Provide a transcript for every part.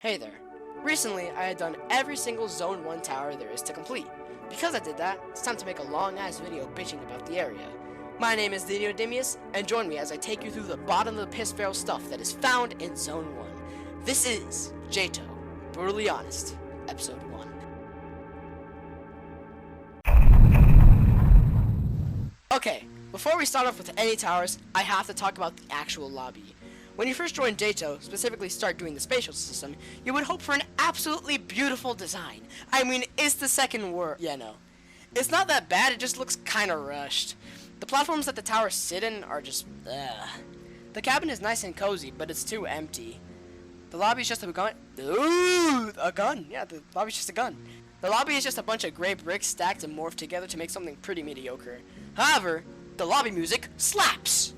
Hey there. Recently, I had done every single Zone 1 tower there is to complete. Because I did that, it's time to make a long-ass video bitching about the area. My name is Demius, and join me as I take you through the bottom of the piss barrel stuff that is found in Zone 1. This is EToH, Brutally Honest, Episode 1. Okay, before we start off with any towers, I have to talk about the actual lobby. When you first join EToH, specifically start doing the spatial system, you would hope for an absolutely beautiful design. I mean, it's the second word. Yeah, no. It's not that bad, it just looks kinda rushed. The platforms that the towers sit in are just, ugh. The cabin is nice and cozy, but it's too empty. The lobby is just a gun. Ooh, a gun. Yeah, the lobby's just a gun. The lobby is just a bunch of gray bricks stacked and morphed together to make something pretty mediocre. However, the lobby music slaps!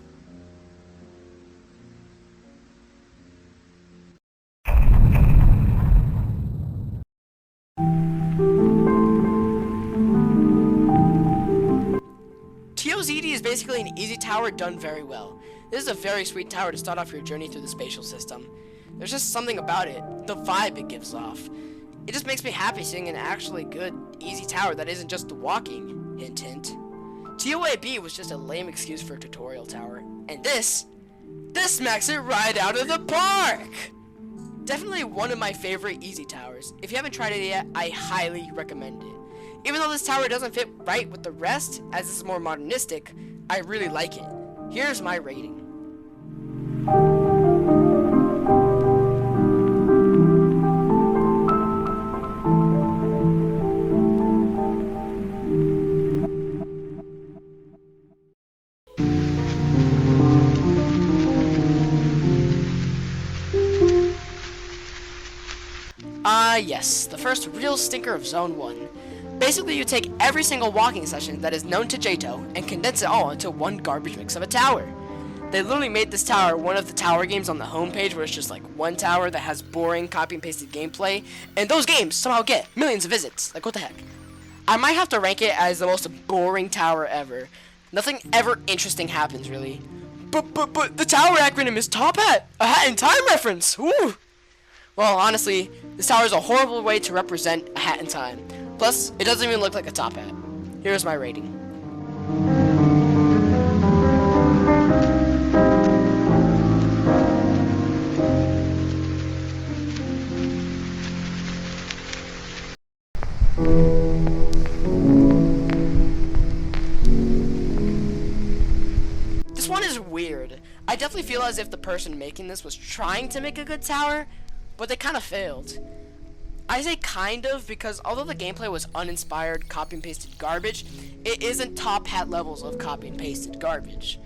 EToH is basically an easy tower done very well. This is a very sweet tower to start off your journey through the spatial system. There's just something about it, the vibe it gives off. It just makes me happy seeing an actually good, easy tower that isn't just walking. Hint hint. TOAB was just a lame excuse for a tutorial tower. And this smacks it right out of the park! Definitely one of my favorite easy towers. If you haven't tried it yet, I highly recommend it. Even though this tower doesn't fit right with the rest, as this is more modernistic, I really like it. Here's my rating. Yes, the first real stinker of Zone 1. Basically, you take every single walking session that is known to EToH and condense it all into one garbage mix of a tower. They literally made this tower one of the tower games on the homepage where it's just like one tower that has boring copy and pasted gameplay, and those games somehow get millions of visits. Like, what the heck? I might have to rank it as the most boring tower ever. Nothing ever interesting happens, really. But the tower acronym is Top Hat! A Hat in Time reference! Woo! Well, honestly, this tower is a horrible way to represent a hat in time. Plus, it doesn't even look like a top hat. Here's my rating. This one is weird. I definitely feel as if the person making this was trying to make a good tower, but they kind of failed. I say kind of because although the gameplay was uninspired, copy and pasted garbage, it isn't top hat levels of copy and pasted garbage.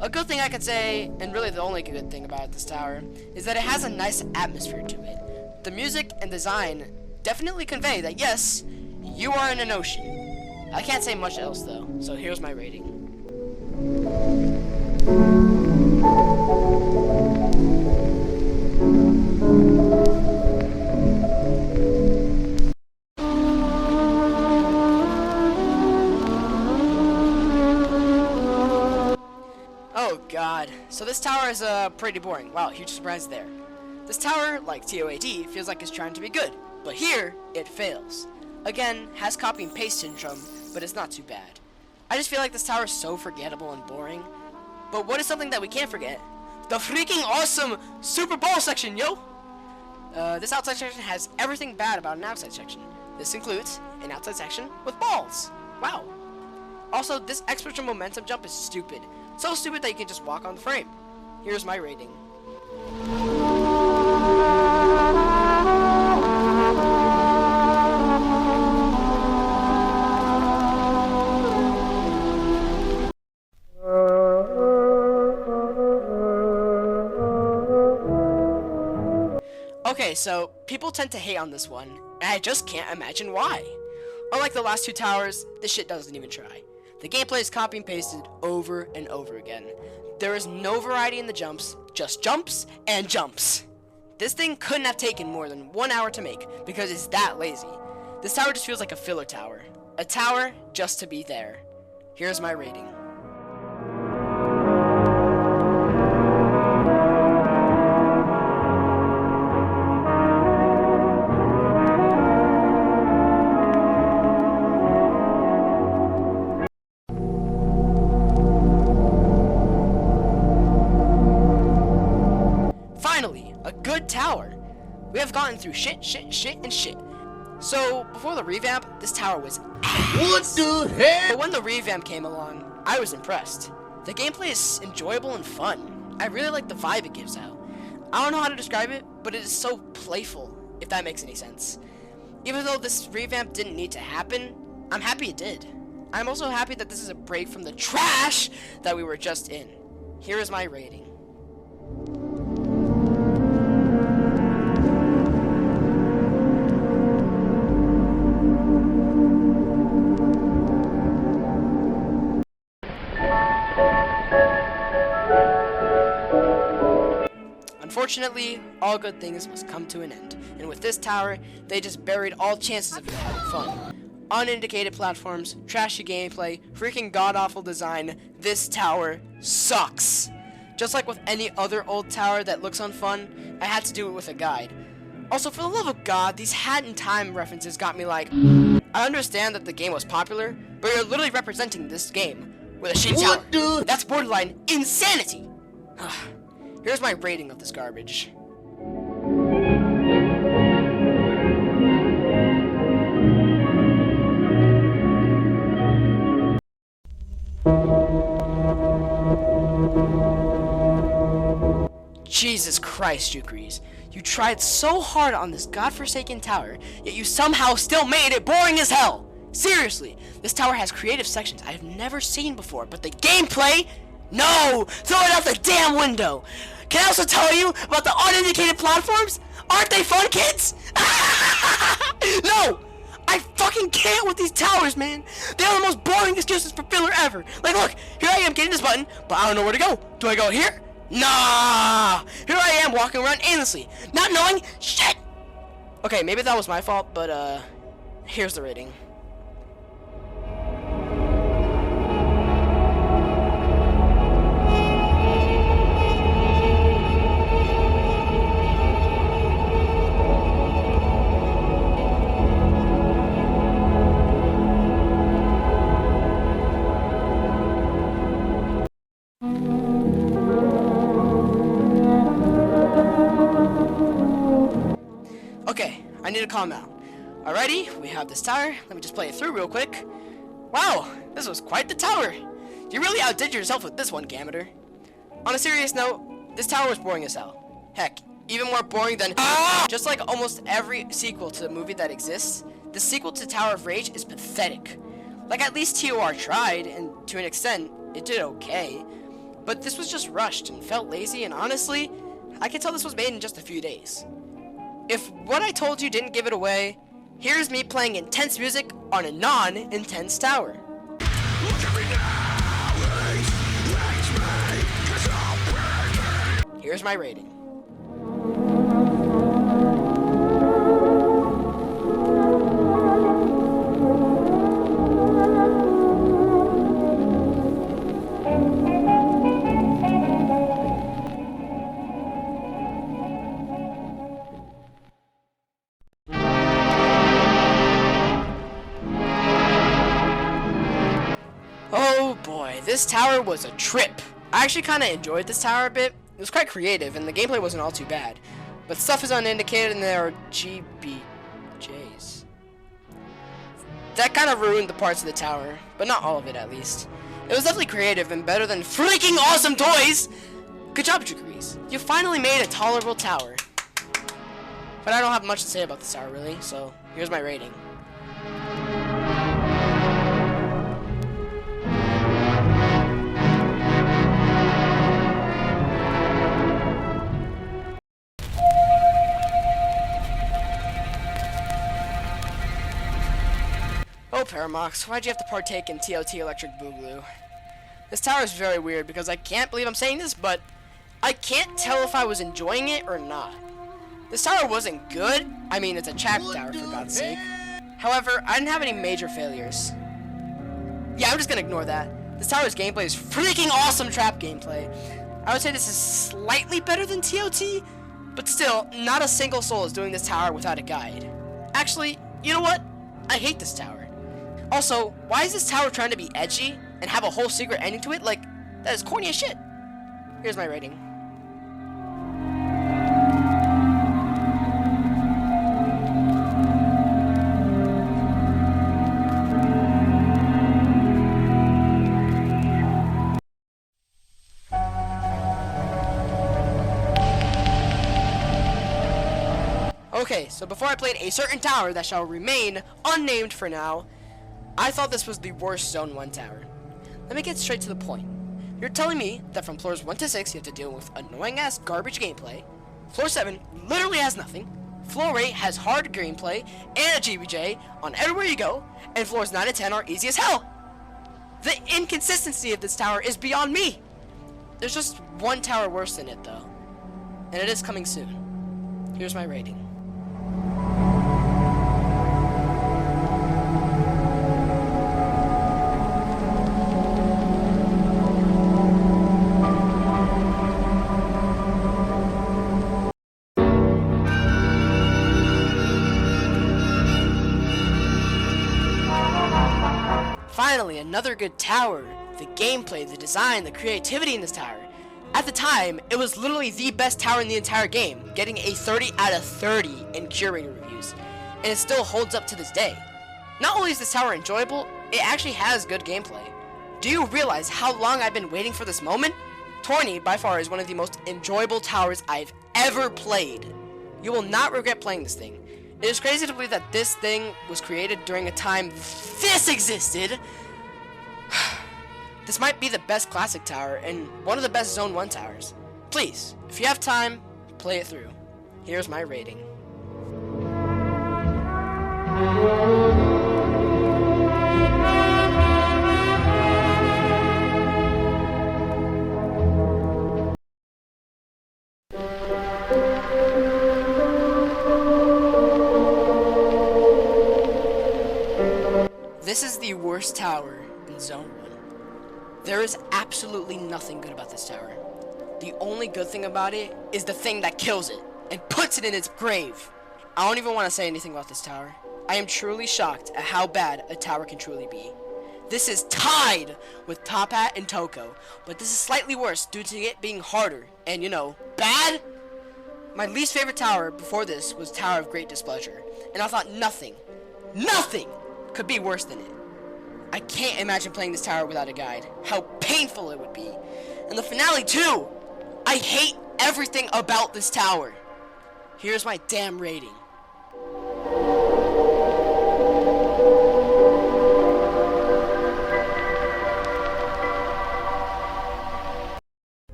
A good thing I could say, and really the only good thing about this tower, is that it has a nice atmosphere to it. The music and design definitely convey that yes, you are in an ocean. I can't say much else though, so here's my rating. Oh god, so this tower is pretty boring. Wow, huge surprise there. This tower, like TOAD, feels like it's trying to be good, but here, it fails. Again, has copy and paste syndrome, but it's not too bad. I just feel like this tower is so forgettable and boring. But what is something that we can't forget? The freaking awesome Super Bowl section, yo! This outside section has everything bad about an outside section. This includes an outside section with balls. Wow. Also, this extra momentum jump is stupid. So stupid that you can just walk on the frame. Here's my rating. Okay, so people tend to hate on this one, and I just can't imagine why. Unlike the last two towers, this shit doesn't even try. The gameplay is copy and pasted over and over again. There is no variety in the jumps, just jumps and jumps. This thing couldn't have taken more than 1 hour to make because it's that lazy. This tower just feels like a filler tower. A tower just to be there. Here's my rating. We have gotten through shit, and shit. So, before the revamp, this tower was What the heck? But when the revamp came along, I was impressed. The gameplay is enjoyable and fun. I really like the vibe it gives out. I don't know how to describe it, but it is so playful, if that makes any sense. Even though this revamp didn't need to happen, I'm happy it did. I'm also happy that this is a break from the trash that we were just in. Here is my rating. Unfortunately, all good things must come to an end, and with this tower, they just buried all chances of having fun. Unindicated platforms, trashy gameplay, freaking god-awful design, this tower sucks. Just like with any other old tower that looks unfun, I had to do it with a guide. Also, for the love of God, these Hat in Time references got me like, I understand that the game was popular, but you're literally representing this game with a shitty tower. That's borderline insanity! Here's my rating of this garbage. Jesus Christ, Jukries. You tried so hard on this godforsaken tower, yet you somehow still made it boring as hell! Seriously, this tower has creative sections I have never seen before, but the gameplay? No! Throw it out the damn window! Can I also tell you about the unindicated platforms? Aren't they fun, kids? No! I fucking can't with these towers, man! They are the most boring excuses for filler ever! Like, look, here I am getting this button, but I don't know where to go. Do I go here? Nah! Here I am walking around aimlessly, not knowing shit! Okay, maybe that was my fault, but, here's the rating. Okay, I need to calm out. Alrighty, we have this tower. Let me just play it through real quick. Wow, this was quite the tower. You really outdid yourself with this one, Gameter. On a serious note, this tower was boring as hell. Heck, even more boring than just like almost every sequel to the movie that exists, the sequel to Tower of Rage is pathetic. Like, at least EToH tried, and to an extent, it did okay. But this was just rushed and felt lazy, and honestly, I can tell this was made in just a few days. If what I told you didn't give it away, here's me playing intense music on a non-intense tower. Here's my rating. Oh boy, this tower was a trip. I actually kind of enjoyed this tower a bit. It was quite creative, and the gameplay wasn't all too bad. But stuff is unindicated, and there are GBJs. That kind of ruined the parts of the tower, but not all of it at least. It was definitely creative and better than freaking awesome toys! Good job, Jukries. You finally made a tolerable tower. But I don't have much to say about this tower, really, so here's my rating. Oh, Paramox, why'd you have to partake in TOT Electric Boogaloo? This tower is very weird because I can't believe I'm saying this, but I can't tell if I was enjoying it or not. This tower wasn't good. I mean, it's a trap tower, for God's sake. However, I didn't have any major failures. Yeah, I'm just gonna ignore that. This tower's gameplay is freaking awesome trap gameplay. I would say this is slightly better than TOT, but still, not a single soul is doing this tower without a guide. Actually, you know what? I hate this tower. Also, why is this tower trying to be edgy and have a whole secret ending to it? Like, that is corny as shit. Here's my rating. Okay, so before I played a certain tower that shall remain unnamed for now, I thought this was the worst Zone 1 tower. Let me get straight to the point. You're telling me that from floors 1 to 6 you have to deal with annoying-ass garbage gameplay. Floor 7 literally has nothing. Floor 8 has hard gameplay and a GBJ on everywhere you go. And floors 9 and 10 are easy as hell. The inconsistency of this tower is beyond me. There's just one tower worse than it though. And it is coming soon. Here's my rating. Finally, another good tower. The gameplay, the design, the creativity in this tower. At the time, it was literally the best tower in the entire game, getting a 30 out of 30 in curator reviews, and it still holds up to this day. Not only is this tower enjoyable, it actually has good gameplay. Do you realize how long I've been waiting for this moment? Tourney, by far, is one of the most enjoyable towers I've ever played. You will not regret playing this thing. It is crazy to believe that this thing was created during a time this existed. This might be the best classic tower and one of the best Zone 1 towers. Please, if you have time, play it through. Here's my rating. This is the worst tower in Zone 1. There is absolutely nothing good about this tower. The only good thing about it is the thing that kills it and puts it in its grave. I don't even want to say anything about this tower. I am truly shocked at how bad a tower can truly be. This is tied with Top Hat and Toko, but this is slightly worse due to it being harder and, you know, bad. My least favorite tower before this was Tower of Great Displeasure, and I thought nothing could be worse than it. I can't imagine playing this tower without a guide. How painful it would be. And the finale too! I hate everything about this tower. Here's my damn rating.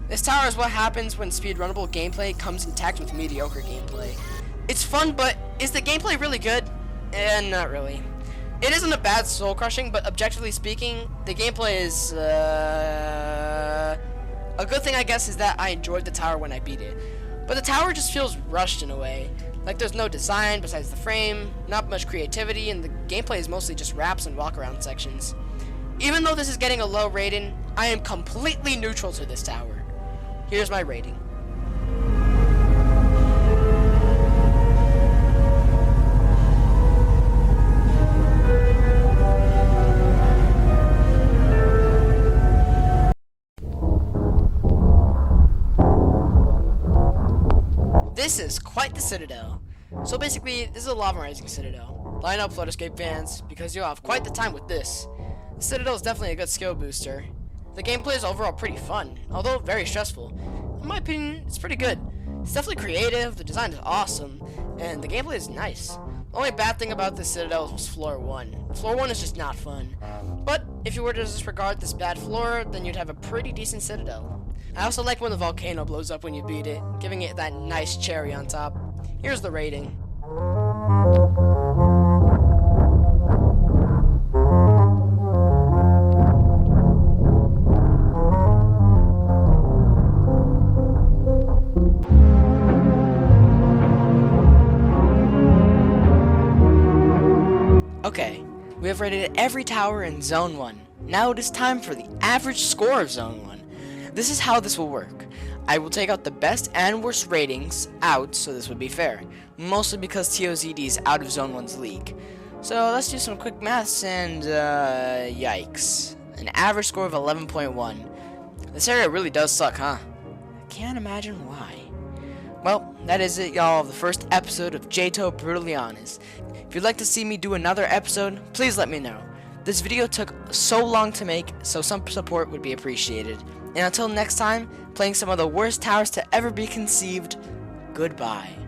This tower is what happens when speedrunnable gameplay comes intact with mediocre gameplay. It's fun, but is the gameplay really good? Not really. It isn't a bad soul crushing, but objectively speaking, the gameplay is a good thing, I guess, is that I enjoyed the tower when I beat it. But the tower just feels rushed in a way. Like there's no design besides the frame, not much creativity, and the gameplay is mostly just wraps and walk around sections. Even though this is getting a low rating, I am completely neutral to this tower. Here's my rating. This is quite the Citadel. So basically, this is a lava rising Citadel. Line up, flood escape fans, because you'll have quite the time with this. The Citadel is definitely a good skill booster. The gameplay is overall pretty fun, although very stressful. In my opinion, it's pretty good. It's definitely creative, the design is awesome, and the gameplay is nice. The only bad thing about this Citadel was floor 1. Floor 1 is just not fun. But if you were to disregard this bad floor, then you'd have a pretty decent Citadel. I also like when the volcano blows up when you beat it, giving it that nice cherry on top. Here's the rating. Okay, we have rated every tower in Zone 1. Now it is time for the average score of Zone 1. This is how this will work. I will take out the best and worst ratings out, so this would be fair. Mostly because TOZD is out of Zone 1's league. So let's do some quick maths and, yikes. An average score of 11.1. This area really does suck, huh? I can't imagine why. Well, that is it, y'all, the first episode of EToH Brutally Honest. If you'd like to see me do another episode, please let me know. This video took so long to make, so some support would be appreciated. And until next time, playing some of the worst towers to ever be conceived, goodbye.